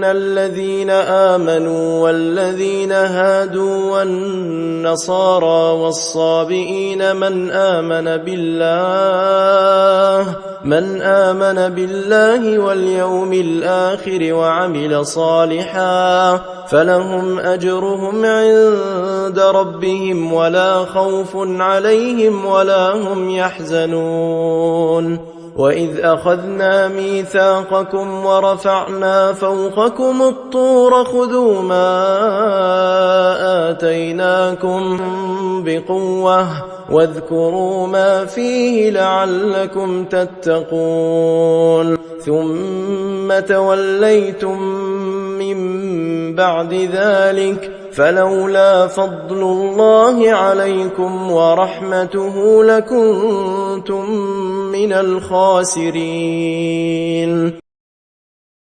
الذين آمنوا والذين هادوا والنصارى والصابئين من آمن بالله واليوم الآخر وعمل صالحا فلهم أجرهم عند ربهم ولا خوف عليهم ولا هم يحزنون. وإذ أخذنا ميثاقكم ورفعنا فوقكم الطور خذوا ما آتيناكم بقوة واذكروا ما فيه لعلكم تتقون ثم توليتم من بعد ذلك فلولا فضل الله عليكم ورحمته لكنتم من الخاسرين.